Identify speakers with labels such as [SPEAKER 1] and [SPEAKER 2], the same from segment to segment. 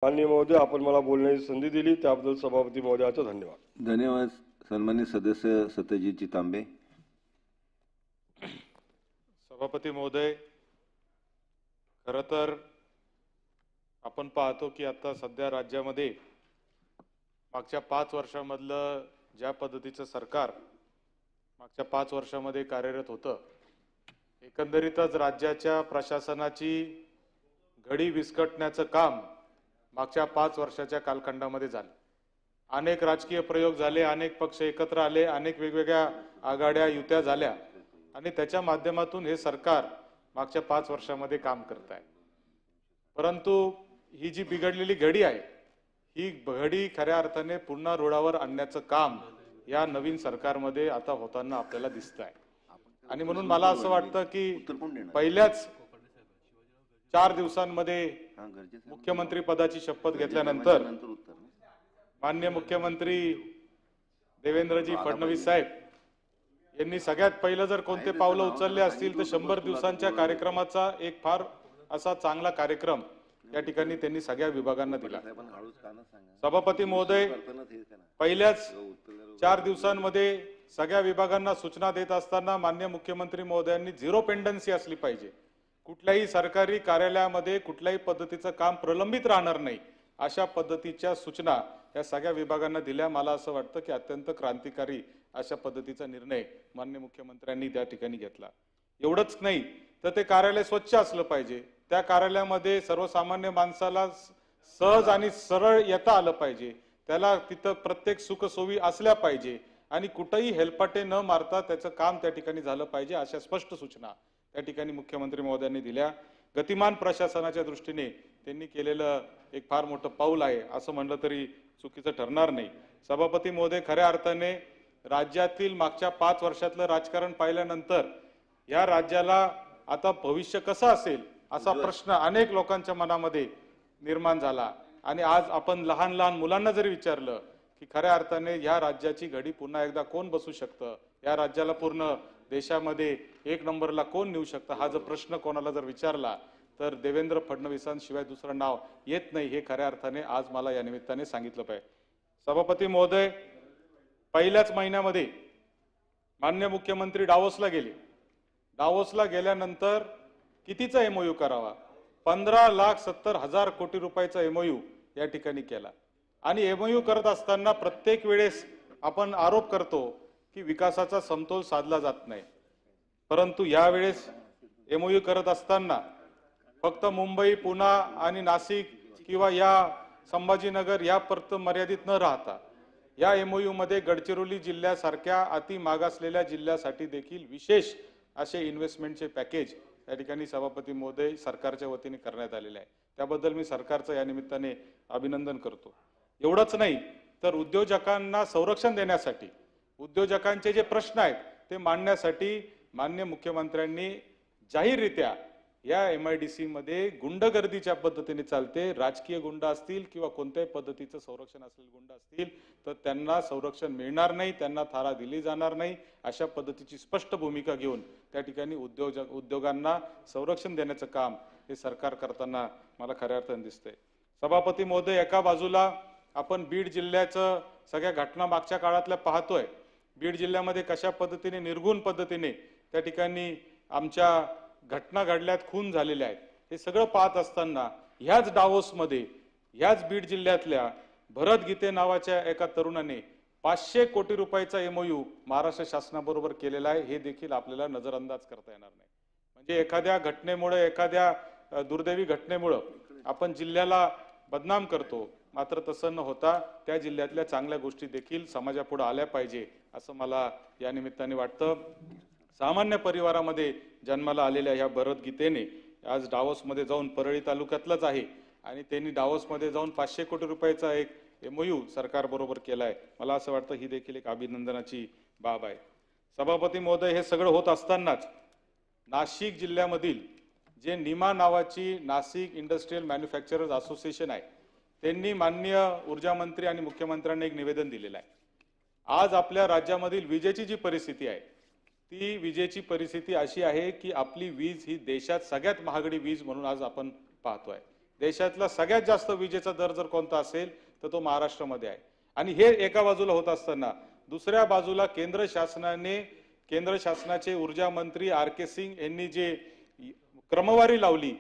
[SPEAKER 1] माननीय महोदय, आपण मला बोलण्याची संधी दिली त्याबद्दल सभापती महोदयाचा धन्यवाद.
[SPEAKER 2] धन्यवाद. सन्माननीय सदस्य सत्यजितजी तांबे.
[SPEAKER 3] सभापती महोदय, खरं तर आपण पाहतो की आता सध्या राज्यामध्ये मागच्या 5 वर्षांमधलं ज्या पद्धतीचं सरकार मागच्या 5 वर्षांमध्ये कार्यरत होतं, एकंदरीतच राज्याच्या प्रशासनाची घडी विस्कटण्याचं काम मागच्या 5 वर्षाच्या कालखंडामध्ये झालं. अनेक राजकीय प्रयोग झाले, अनेक पक्ष एकत्र आले, अनेक वेगवेगळ्या आघाड्या युत्या झाल्या आणि त्याच्या माध्यमातून हे सरकार मागच्या 5 वर्षांमध्ये काम करत आहे. परंतु ही जी बिघडलेली घडी आहे, ही घडी खऱ्या अर्थाने पुन्हा रुळावर आणण्याचं काम या नवीन सरकारमध्ये आता होताना आपल्याला दिसत आहे. आणि म्हणून मला असं वाटतं की पहिल्याच 4 दिवसांमध्ये मुख्यमंत्री पदाची शपथ घेतल्यानंतर माननीय मुख्यमंत्री देवेंद्रजी फडणवीस साहेब यांनी सगळ्यात पहिलं जर कोणते पावलं उचलले असतील तर 100 दिवसांच्या कार्यक्रमाचा एक फार असा चांगला कार्यक्रम या ठिकाणी त्यांनी सगळ्या विभागांना दिला. सभापती महोदय, पहिल्याच 4 दिवसांमध्ये सगळ्या विभागांना सूचना देत असताना माननीय मुख्यमंत्री महोदयांनी झिरो पेंडन्सी असली पाहिजे, कुठल्याही सरकारी कार्यालयामध्ये कुठल्याही पद्धतीचं काम प्रलंबित राहणार नाही, अशा पद्धतीच्या सूचना या सगळ्या विभागांना दिल्या. मला असं वाटतं की अत्यंत क्रांतिकारी अशा पद्धतीचा निर्णय माननीय मुख्यमंत्र्यांनी त्या ठिकाणी घेतला. एवढंच नाही तर ते कार्यालय स्वच्छ असलं पाहिजे, त्या कार्यालयामध्ये सर्वसामान्य माणसाला सहज आणि सरळ येता आलं पाहिजे, त्याला तिथं प्रत्येक सुखसोयी असल्या पाहिजे आणि कुठेही हेलपाटे न मारता त्याचं काम त्या ठिकाणी झालं पाहिजे, अशा स्पष्ट सूचना त्या ठिकाणी मुख्यमंत्री महोदयांनी दिल्या. गतिमान प्रशासनाच्या दृष्टीने त्यांनी केलेलं एक फार मोठं पाऊल आहे असं म्हणलं तरी चुकीचं ठरणार नाही. सभापती महोदय, खऱ्या अर्थाने राज्यातील मागच्या 5 वर्षातलं राजकारण पाहिल्यानंतर या राज्याला आता भविष्य कसं असेल असा प्रश्न अनेक लोकांच्या मनामध्ये निर्माण झाला. आणि आज आपण लहान लहान मुलांना जरी विचारलं की खऱ्या अर्थाने या राज्याची घडी पुन्हा एकदा कोण बसू शकतं, या राज्याला पूर्ण देशामध्ये 1 नंबरला कोण नेऊ शकतं, हा जर प्रश्न कोणाला जर विचारला तर देवेंद्र फडणवीसांशिवाय दुसरं नाव येत नाही, हे खऱ्या अर्थाने आज मला या निमित्ताने सांगितलं पाहिजे. सभापती महोदय, पहिल्याच महिन्यामध्ये माननीय मुख्यमंत्री डावोसला गेले. डावोसला गेल्यानंतर कितीचा एमओयू करावा, 15,70,000 कोटी रुपयाचा एमओयू या ठिकाणी केला. आणि एमओयू करत असताना प्रत्येक वेळेस आपण आरोप करतो की विकासाचा समतोल साधला जात नाही, परंतु यावेळेस एमओयू करत असताना फक्त मुंबई, पुणे आणि नाशिक किंवा या संभाजीनगर यापर्यंत मर्यादित न राहता या एमओयू मध्ये गडचिरोली जिल्ह्यासारख्या अति मागासलेल्या जिल्ह्यासाठी देखील विशेष असे इन्व्हेस्टमेंटचे पॅकेज या ठिकाणी सभापती महोदय सरकारच्या वतीने करण्यात आलेले आहे. त्याबद्दल मी सरकारचं या निमित्ताने अभिनंदन करतो. एवढंच नाही तर उद्योजकांना संरक्षण देण्यासाठी, उद्योजकांचे जे प्रश्न आहेत ते मांडण्यासाठी माननीय मुख्यमंत्र्यांनी जाहीररित्या या MIDC मध्ये गुंडगर्दीच्या पद्धतीने चालते, राजकीय गुंड असतील किंवा कोणत्याही पद्धतीचं संरक्षण असलेले गुंड असतील तर त्यांना संरक्षण मिळणार नाही, त्यांना थारा दिली जाणार नाही, अशा पद्धतीची स्पष्ट भूमिका घेऊन त्या ठिकाणी उद्योगांना संरक्षण देण्याचं काम हे सरकार करताना मला खऱ्या अर्थाने दिसतंय. सभापती महोदय, एका बाजूला आपण बीड जिल्ह्याचं सगळ्या घटना मागच्या काळातल्या पाहतोय, बीड जिल्ह्यामध्ये कशा पद्धतीने निर्गुण पद्धतीने त्या ठिकाणी आमच्या घटना घडल्यात, खून झालेले आहेत, हे सगळं पाहत असताना ह्याच डावोसमध्ये ह्याच बीड जिल्ह्यातल्या भरत गीते नावाच्या एका तरुणाने 500 कोटी रुपयाचा एमओयू महाराष्ट्र शासनाबरोबर केलेला आहे, हे देखील आपल्याला नजरअंदाज करता येणार नाही. म्हणजे एखाद्या घटनेमुळे, एखाद्या दुर्दैवी घटनेमुळे आपण जिल्ह्याला बदनाम करतो, मात्र तसं न होता त्या जिल्ह्यातल्या चांगल्या गोष्टी देखील समाजापुढे आल्या पाहिजे असं मला या निमित्ताने वाटतं. सामान्य परिवारामध्ये जन्माला आलेल्या ह्या भरत गीतेने आज डावोसमध्ये जाऊन, परळी तालुक्यातलाच आहे, आणि त्यांनी डावोसमध्ये जाऊन 500 कोटी रुपयाचा एक एमओयू सरकारबरोबर केलाय. मला असं वाटतं ही देखील एक अभिनंदनाची बाब आहे. सभापती महोदय, हे सगळं होत असतानाच नाशिक जिल्ह्यामधील जे निमा नावाची नाशिक इंडस्ट्रियल मॅन्युफॅक्चरर्स असोसिएशन आहे, त्यांनी माननीय ऊर्जा मंत्री आणि मुख्यमंत्र्यांना एक निवेदन दिलेलं आहे. आज आपल्या राज्यामधील विजेची जी परिस्थिती आहे, ती विजेची परिस्थिती अशी आहे की आपली वीज ही देशात सगळ्यात महागडी वीज म्हणून आज आपण पाहतोय. देशातला सगळ्यात जास्त विजेचा दर जर कोणता असेल तर तो महाराष्ट्रामध्ये आहे. आणि हे एका बाजूला होत असताना दुसऱ्या बाजूला केंद्र शासनाचे ऊर्जा मंत्री R.K. सिंग यांनी जे क्रमवारी लावली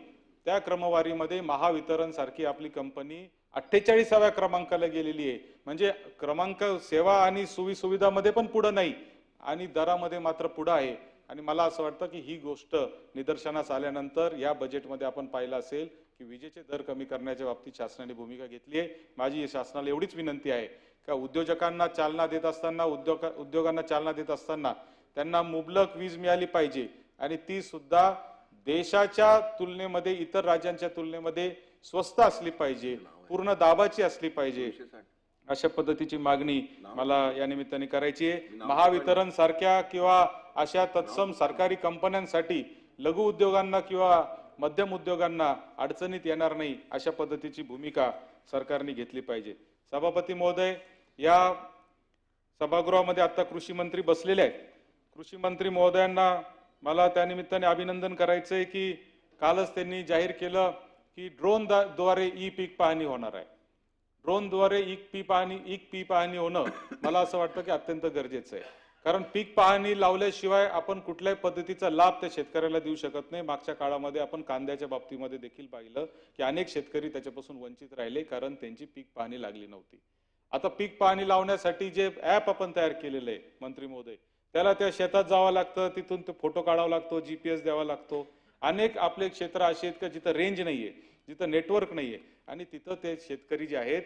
[SPEAKER 3] त्या क्रमवारीमध्ये महावितरण सारखी आपली कंपनी 48व्या क्रमांकाला गेलेली आहे. म्हणजे क्रमांक सेवा आणि सुविधामध्ये पण पुढे नाही आणि दरामध्ये मात्र पुढे आहे. आणि मला असं वाटतं की ही गोष्ट निदर्शनास आल्यानंतर या बजेटमध्ये आपण पाहिलं असेल की विजेचे दर कमी करण्याच्या बाबतीत शासनाने भूमिका घेतली आहे. माझी शासनाला एवढीच विनंती आहे का उद्योजकांना चालना देत असताना उद्योगांना चालना देत असताना त्यांना मुबलक वीज मिळाली पाहिजे आणि ती सुद्धा देशाच्या तुलनेमध्ये इतर राज्यांच्या तुलनेमध्ये स्वस्त असली पाहिजे, पूर्ण दाबाची असली पाहिजे. अशा पद्धतीची मागणी मला या निमित्ताने करायची आहे. महावितरण सारख्या किंवा अशा तत्सम सरकारी कंपन्यांसाठी लघु उद्योगांना किंवा मध्यम उद्योगांना अडचणीत येणार नाही अशा पद्धतीची भूमिका सरकारने घेतली पाहिजे. सभापती महोदय, या सभागृहामध्ये आता कृषी मंत्री बसलेले आहेत. कृषी मंत्री महोदयांना मला त्या निमित्ताने अभिनंदन करायचंय की कालच त्यांनी जाहीर केलं की ड्रोन द्वारे ई पीक पाहणी होणार आहे. ड्रोनद्वारे पीक पाहणी होणं मला असं वाटतं की अत्यंत गरजेचं आहे. कारण पीक पाहणी लावल्याशिवाय आपण कुठल्याही पद्धतीचा लाभ त्या शेतकऱ्याला देऊ शकत नाही. मागच्या काळामध्ये आपण कांद्याच्या बाबतीमध्ये देखील पाहिलं की अनेक शेतकरी त्याच्यापासून वंचित राहिले कारण त्यांची पीक पाहणी लागली नव्हती. आता पीक पाहणी लावण्यासाठी जे ऍप आपण तयार केलेलं आहे मंत्री महोदय, त्याला त्या शेतात जावं लागतं, तिथून ते फोटो काढावा लागतो, GPS द्यावा लागतो. अनेक आपले क्षेत्र असे आहेत का जिथं रेंज नाहीये, जिथं नेटवर्क नाहीये आणि तिथं ते शेतकरी जे आहेत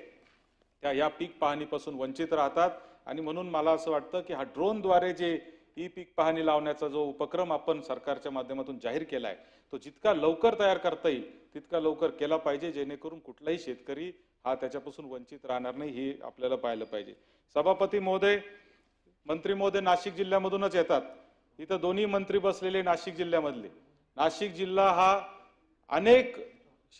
[SPEAKER 3] त्या या पीक पाहणीपासून वंचित राहतात. आणि म्हणून मला असं वाटतं की हा ड्रोनद्वारे जे ई पीक पाहणी लावण्याचा जो उपक्रम आपण सरकारच्या माध्यमातून जाहीर केलाय तो जितका लवकर तयार करता येईल तितका लवकर केला पाहिजे, जेणेकरून कुठलाही शेतकरी हा त्याच्यापासून वंचित राहणार नाही हे आपल्याला पाहिलं पाहिजे. सभापती महोदय, मंत्री महोदय नाशिक जिल्ह्यामधूनच येतात. इथं दोन्ही मंत्री बसलेले नाशिक जिल्ह्यामधले. नाशिक जिल्हा हा अनेक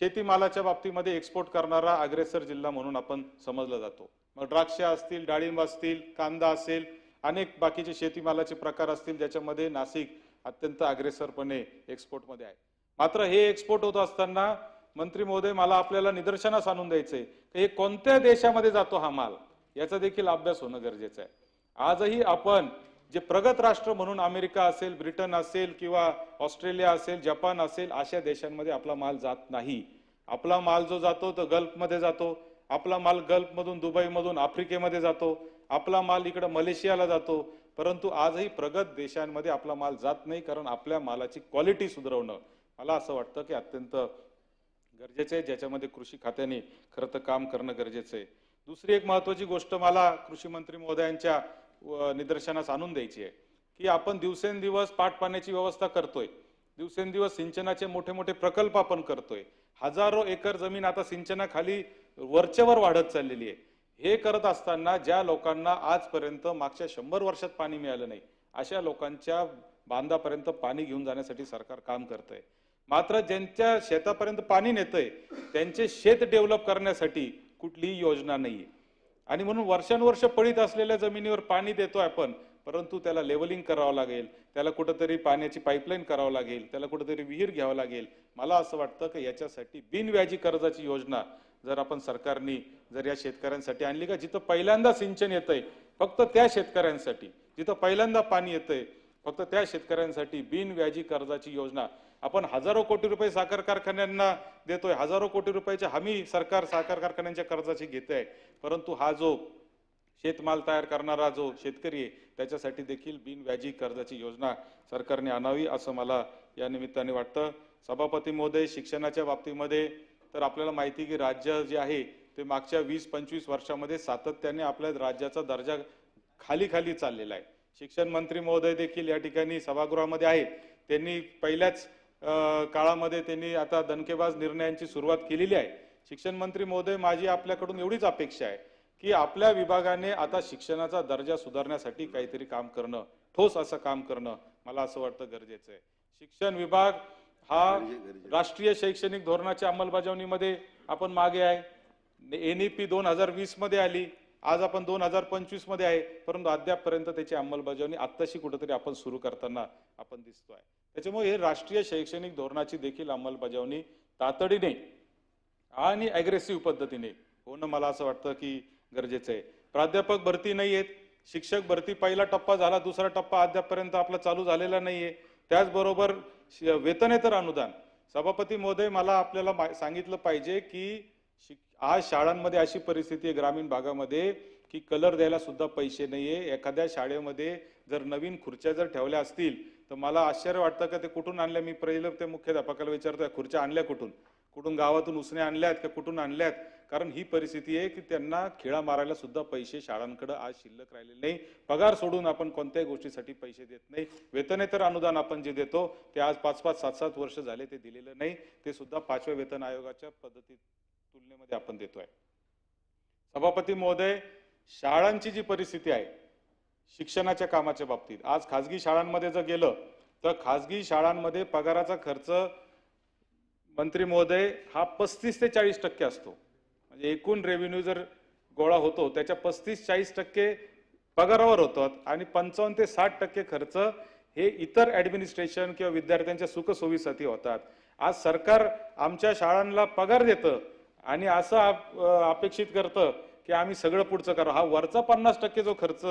[SPEAKER 3] शेतीमालाच्या बाबतीमध्ये एक्सपोर्ट करणारा अग्रेसर जिल्हा म्हणून आपण समजला जातो. मग द्राक्ष असतील, डाळिंब असतील, कांदा असेल, अनेक बाकीचे शेतीमालाचे प्रकार असतील ज्याच्यामध्ये नाशिक अत्यंत अग्रेसरपणे एक्सपोर्टमध्ये आहे. मात्र हे एक्सपोर्ट होत असताना मंत्री महोदय मला आपल्याला निदर्शनास आणून द्यायचंय की हे कोणत्या देशामध्ये जातो हा माल याचा देखील अभ्यास होणं गरजेचं आहे. आजही आपण जे प्रगत राष्ट्र म्हणून अमेरिका असेल, ब्रिटन असेल किंवा ऑस्ट्रेलिया असेल, जपान असेल अशा देशांमध्ये आपला माल जात नाही. आपला माल जो जातो तो गल्फमध्ये जातो. आपला माल गल्फमधून, दुबईमधून आफ्रिकेमध्ये जातो. आपला माल इकडे मलेशियाला जातो. परंतु आजही प्रगत देशांमध्ये आपला माल जात नाही कारण आपल्या मालाची क्वालिटी सुधारवणं मला असं वाटतं की अत्यंत गरजेचं आहे, ज्याच्यामध्ये कृषी खात्याने खरं तर काम करणं गरजेचं आहे. दुसरी एक महत्वाची गोष्ट मला कृषी मंत्री महोदयांच्या निदर्शनास आणून द्यायची आहे की आपण दिवसेंदिवस पाटपाण्याची व्यवस्था करतोय, दिवसेंदिवस सिंचनाचे मोठे मोठे प्रकल्प आपण करतोय. हजारो एकर जमीन आता सिंचनाखाली वरचेवर वाढत चाललेली आहे. हे करत असताना ज्या लोकांना आजपर्यंत मागच्या 100 वर्षात पाणी मिळालं नाही अशा लोकांच्या बांधापर्यंत पाणी घेऊन जाण्यासाठी सरकार काम करतंय. मात्र ज्यांच्या शेतापर्यंत पाणी नेतंय त्यांचे शेत डेव्हलप करण्यासाठी कुठलीही योजना नाहीये. आणि म्हणून वर्षानुवर्ष पडीत असलेल्या जमिनीवर पाणी देतोय आपण, परंतु त्याला लेवलिंग करावं लागेल, त्याला कुठंतरी पाण्याची पाईपलाईन करावं लागेल, त्याला कुठंतरी विहीर घ्यावं लागेल. मला असं वाटतं की याच्यासाठी बिनव्याजी कर्जाची योजना जर आपण सरकारने जर या शेतकऱ्यांसाठी आणली का जिथं पहिल्यांदा सिंचन येतंय फक्त त्या शेतकऱ्यांसाठी, जिथं पहिल्यांदा पाणी येतंय फक्त त्या शेतकऱ्यांसाठी बिनव्याजी कर्जाची योजना आपण हजारो कोटी रुपये साखर कारखान्यांना देतोय, हजारो कोटी रुपयाची हमी सरकार साखर कारखान्यांच्या कर्जाची घेत आहे. परंतु हा जो शेतमाल तयार करणारा जो शेतकरी आहे त्याच्यासाठी देखील बिनव्याजी कर्जाची योजना सरकारने आणावी असं मला या निमित्ताने वाटतं. सभापती महोदय, शिक्षणाच्या बाबतीमध्ये तर आपल्याला माहिती की राज्य जे आहे ते मागच्या 20-25 वर्षामध्ये सातत्याने आपल्या राज्याचा दर्जा खाली खाली चाललेला आहे. शिक्षण मंत्री महोदय देखील या ठिकाणी सभागृहामध्ये आहेत. त्यांनी पहिल्याच काळामध्ये त्यांनी आता दणकेबाज निर्णयांची सुरुवात केलेली आहे. शिक्षण मंत्री महोदय, माझी आपल्याकडून एवढीच अपेक्षा आहे की आपल्या विभागाने आता शिक्षणाचा दर्जा सुधारण्यासाठी काहीतरी काम करणं, ठोस असं काम करणं मला असं वाटतं गरजेचं आहे. शिक्षण विभाग हा राष्ट्रीय शैक्षणिक धोरणाच्या अंमलबजावणीमध्ये आपण मागे आहे. NEP 2020 मध्ये आली, आज आपण 2025 मध्ये आहे, परंतु अद्यापपर्यंत त्याची अंमलबजावणी आत्ताशी कुठेतरी आपण सुरू करताना आपण दिसतोय. त्याच्यामुळे हे राष्ट्रीय शैक्षणिक धोरणाची देखील अंमलबजावणी तातडीने आणि अग्रेसिव्ह पद्धतीने होणं मला असं वाटतं की गरजेचं आहे. प्राध्यापक भरती नाही आहेत, शिक्षक भरती पहिला टप्पा झाला, दुसरा टप्पा अद्यापपर्यंत आपला चालू झालेला नाहीये. त्याचबरोबर वेतनेतर अनुदान. सभापती महोदय, मला आपल्याला सांगितलं पाहिजे की आज शाळांमध्ये अशी परिस्थिती आहे ग्रामीण भागामध्ये की कलर द्यायला सुद्धा पैसे नाहीये. एखाद्या शाळेमध्ये जर नवीन खुर्च्या जर ठेवल्या असतील तर मला आश्चर्य वाटतं का ते कुठून आणल्या. मी पहिलं ते मुख्याध्यापकाला विचारतोय, खुर्च्या आणल्या कुठून, कुठून गावातून उसने आणल्यात का कुठून आणल्यात? कारण ही परिस्थिती आहे की त्यांना खिळा मारायला सुद्धा पैसे शाळांकडे आज शिल्लक राहिलेले नाही. पगार सोडून आपण कोणत्याही गोष्टीसाठी पैसे देत नाही. वेतनेतर अनुदान आपण जे देतो ते आज 5-5, 7-7 वर्ष झाले ते दिलेलं नाही. ते सुद्धा 5व्या वेतन आयोगाच्या पद्धती तुलनेमध्ये आपण देतोय. सभापती महोदय, शाळांची जी परिस्थिती आहे शिक्षणाच्या कामाच्या बाबतीत, आज खाजगी शाळांमध्ये जर गेलं तर खाजगी शाळांमध्ये पगाराचा खर्च मंत्री महोदय हा 35 ते 40% असतो. म्हणजे एकूण रेव्हेन्यू जर गोळा होतो त्याच्या 35-40% पगारावर होतात आणि 55 ते 60% खर्च हे इतर ऍडमिनिस्ट्रेशन किंवा विद्यार्थ्यांच्या सुखसोयीसाठी होतात. आज सरकार आमच्या शाळांना पगार देतं आणि असं अपेक्षित करतं की आम्ही सगळं पुढचं करू. हा वरचा 50% जो खर्च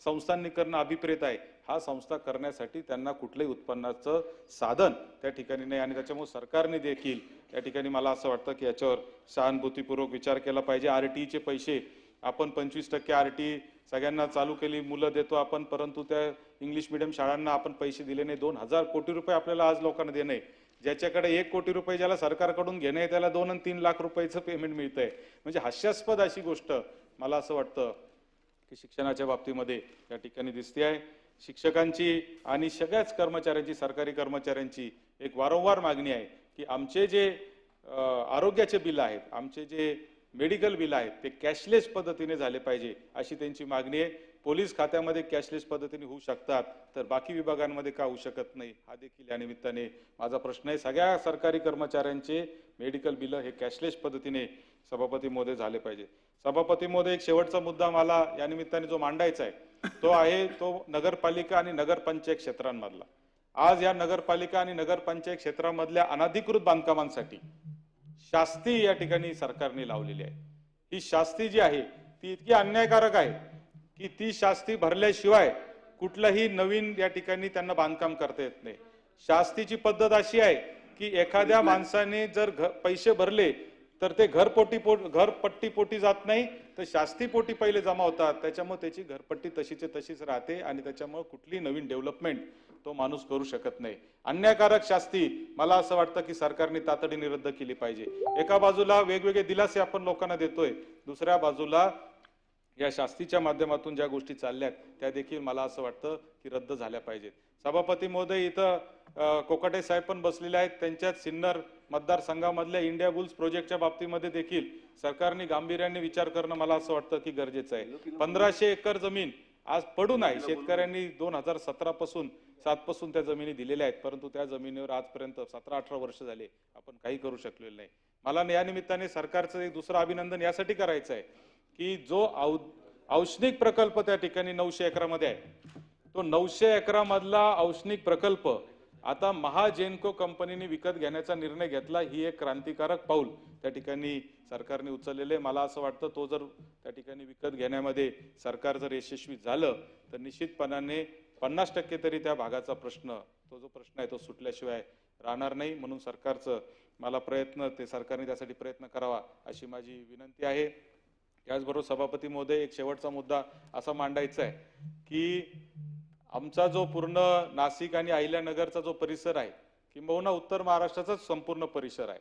[SPEAKER 3] संस्थांनी करणं अभिप्रेत आहे, हा संस्था करण्यासाठी त्यांना कुठलंही उत्पन्नाचं साधन त्या ठिकाणी नाही. आणि त्याच्यामुळे सरकारने देखील या ठिकाणी मला असं वाटतं की याच्यावर सहानुभूतीपूर्वक विचार केला पाहिजे. आरटीईचे पैसे आपण 25% आरटी सगळ्यांना चालू केली, मुलं देतो आपण, परंतु त्या इंग्लिश मिडियम शाळांना आपण पैसे दिले नाही. 2000 कोटी रुपये आपल्याला आज लोकांना देणे, ज्याच्याकडे 1 कोटी रुपये ज्याला सरकारकडून घेणे त्याला 2 आणि 3 लाख रुपयाचं पेमेंट मिळतंय. म्हणजे हास्यास्पद अशी गोष्ट मला असं वाटतं की शिक्षणाच्या बाबतीमध्ये या ठिकाणी दिसते आहे. शिक्षकांची आणि सगळ्याच कर्मचाऱ्यांची, सरकारी कर्मचाऱ्यांची एक वारंवार मागणी आहे की आमचे जे आरोग्याचे बिल आहेत, आमचे जे मेडिकल बिल आहेत ते कॅशलेस पद्धतीने झाले पाहिजे अशी त्यांची मागणी आहे. पोलीस खात्यामध्ये कॅशलेस पद्धतीने होऊ शकतात तर बाकी विभागांमध्ये का होऊ शकत नाही, हा देखील या निमित्ताने माझा प्रश्न आहे. सगळ्या सरकारी कर्मचाऱ्यांचे मेडिकल बिल हे कॅशलेस पद्धतीने सभापती महोदय झाले पाहिजे. सभापती महोदय, एक शेवटचा मुद्दा मला या निमित्ताने जो मांडायचा आहे तो आहे तो नगरपालिका आणि नगरपंचायत क्षेत्रांमधला. आज या नगरपालिका आणि नगरपंचायत क्षेत्रामधल्या अनधिकृत बांधकामांसाठी शास्ती या ठिकाणी सरकारने लावलेली आहे. ही शास्ती जी आहे ती इतकी अन्यायकारक आहे की ती शास्ती भरल्याशिवाय कुठलंही नवीन या ठिकाणी त्यांना बांधकाम करता येत नाही. शास्तीची पद्धत अशी आहे की एखाद्या माणसाने जर पैसे भरले तर ते घरपट्टी पोटी जात नाही तर शास्ती पोटी पहिले जमा होतात. त्याच्यामुळे त्याची घरपट्टी तशीचे तशीच राहते आणि त्याच्यामुळे कुठली नवीन डेव्हलपमेंट तो माणूस करू शकत नाही. अन्यायकारक शास्ती मला असं वाटतं की सरकारने तातडीने रद्द केली पाहिजे. एका बाजूला वेगवेगळे दिलासे आपण लोकांना देतोय, दुसऱ्या बाजूला या शास्तीच्या माध्यमातून ज्या गोष्टी चालल्यात त्या देखील मला असं वाटतं की रद्द झाल्या पाहिजेत. सभापती महोदय, इथं कोकाटे साहेब पण बसलेले आहेत. त्यांच्यात सिन्नर मतदारसंघामधल्या इंडिया बुल्स प्रोजेक्टच्या बाबतीमध्ये देखील सरकारने गांभीर्याने विचार करणं मला असं वाटतं की गरजेचं आहे. 1500 एकर जमीन आज पडून आहे. शेतकऱ्यांनी 2017 पासून 7 पासून त्या जमिनी दिलेल्या आहेत, परंतु त्या जमिनीवर आजपर्यंत 17-18 वर्ष झाले आपण काही करू शकलेलो नाही. मला या निमित्ताने सरकारचं एक दुसरं अभिनंदन यासाठी करायचं आहे की जो औष्णिक प्रकल्प त्या ठिकाणी 900 एकरामध्ये आहे, तो 900 एकरामधला औष्णिक प्रकल्प आता महाजेनको कंपनीने विकत घेण्याचा निर्णय घेतला. ही एक क्रांतिकारक पाऊल त्या ठिकाणी सरकारने उचललेले. मला असं वाटतं तो जर त्या ठिकाणी विकत घेण्यामध्ये सरकार जर यशस्वी झालं तर निश्चितपणाने 50% तरी त्या भागाचा प्रश्न, तो जो प्रश्न आहे तो सुटल्याशिवाय राहणार नाही. म्हणून सरकारचं मला सरकारने त्यासाठी प्रयत्न करावा अशी माझी विनंती आहे. त्याचबरोबर सभापती महोदय, एक शेवटचा मुद्दा असा मांडायचा आहे की आमचा जो पूर्ण नाशिक आणि अहिल्यानगरचा जो परिसर आहे किंबहुना उत्तर महाराष्ट्राचाच संपूर्ण परिसर आहे,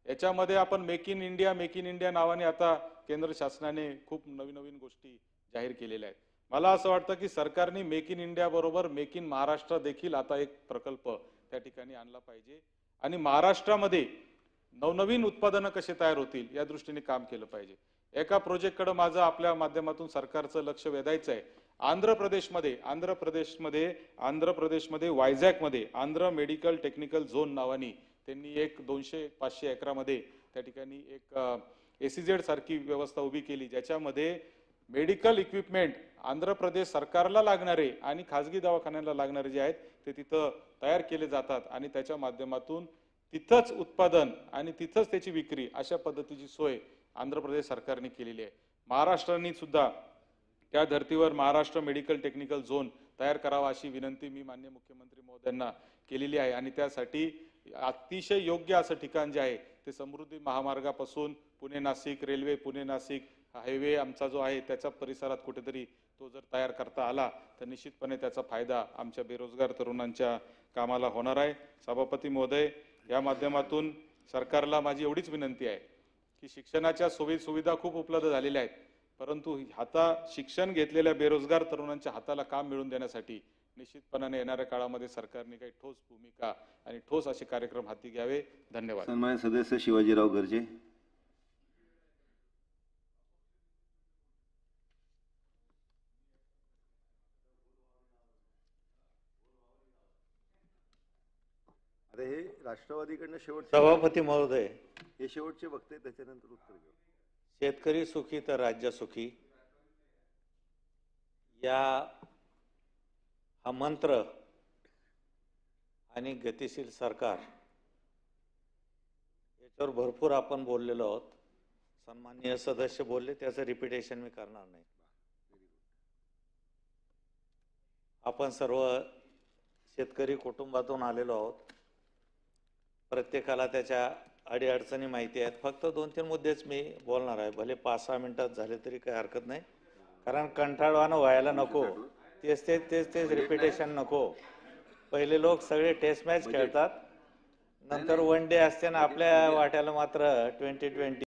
[SPEAKER 3] याच्यामध्ये आपण मेक इन इंडिया नावाने आता केंद्र शासनाने खूप नवीन गोष्टी जाहीर केलेल्या आहेत. मला असं वाटतं की सरकारने मेक इन इंडिया बरोबर मेक इन महाराष्ट्र देखील आता एक प्रकल्प त्या ठिकाणी आणला पाहिजे आणि महाराष्ट्रामध्ये नवनवीन उत्पादनं कसे तयार होतील या दृष्टीने काम केलं पाहिजे. एका प्रोजेक्टकडे माझं आपल्या माध्यमातून सरकारचं लक्ष वेधायचं आहे. आंध्र प्रदेशमध्ये वायझॅकमध्ये आंध्र मेडिकल टेक्निकल झोन नावानी त्यांनी एक 200-500 एकरामध्ये त्या ठिकाणी एक एसीझेड सारखी व्यवस्था उभी केली, ज्याच्यामध्ये मेडिकल इक्विपमेंट आंध्र प्रदेश सरकारला लागणारे आणि खाजगी दवाखान्यांना लागणारे जे आहेत ते तिथं तयार केले जातात आणि त्याच्या माध्यमातून तिथंच उत्पादन आणि तिथंच त्याची विक्री अशा पद्धतीची सोय आंध्र प्रदेश सरकारने केलेली आहे. महाराष्ट्राने सुद्धा त्या धर्तीवर महाराष्ट्र मेडिकल टेक्निकल झोन तयार करावा अशी विनंती मी माननीय मुख्यमंत्री महोदयांना केलेली आहे. आणि त्यासाठी अतिशय योग्य असं ठिकाण जे आहे ते समृद्धी महामार्गापासून पुणे नाशिक रेल्वे, पुणे नाशिक हायवे आमचा जो आहे त्याच्या परिसरात कुठेतरी तो जर तयार करता आला तर निश्चितपणे त्याचा फायदा आमच्या बेरोजगार तरुणांच्या कामाला होणार आहे. सभापती महोदय, या माध्यमातून सरकारला माझी एवढीच विनंती आहे की शिक्षणाच्या सुविधा खूप उपलब्ध झालेल्या आहेत, परंतु आता शिक्षण घेतलेल्या बेरोजगार तरुणांच्या हाताला काम मिळवून देण्यासाठी निश्चितपणाने येणाऱ्या काळामध्ये सरकारने काही ठोस भूमिका आणि ठोस असे कार्यक्रम हाती घ्यावे. धन्यवाद.
[SPEAKER 2] सन्मान्य सदस्य शिवाजीराव गर्जे.
[SPEAKER 4] अरे हे राष्ट्रवादीकडनं शेवटचे
[SPEAKER 5] सभापती महोदय,
[SPEAKER 4] हे शेवटचे वक्ते, त्याच्यानंतर उत्तर घेऊ.
[SPEAKER 5] शेतकरी सुखी तर राज्य सुखी हा मंत्र आणि गतिशील सरकार याच्यावर भरपूर आपण बोललेलो आहोत. सन्माननीय सदस्य बोलले, त्याचं रिपिटेशन मी करणार नाही. आपण सर्व शेतकरी कुटुंबातून आलेलो आहोत. प्रत्येकाला त्याच्या अडीअडचणी माहिती आहेत. फक्त 2-3 मुद्देच मी बोलणार आहे. भले 5-6 मिनिटात झाले तरी काही हरकत नाही, कारण कंटाळवाणं व्हायला नको. तेच रिपिटेशन नको. पहिले लोक सगळे टेस्ट मॅच खेळतात, नंतर वन डे असते ना, आपल्या वाट्याला मात्र 2020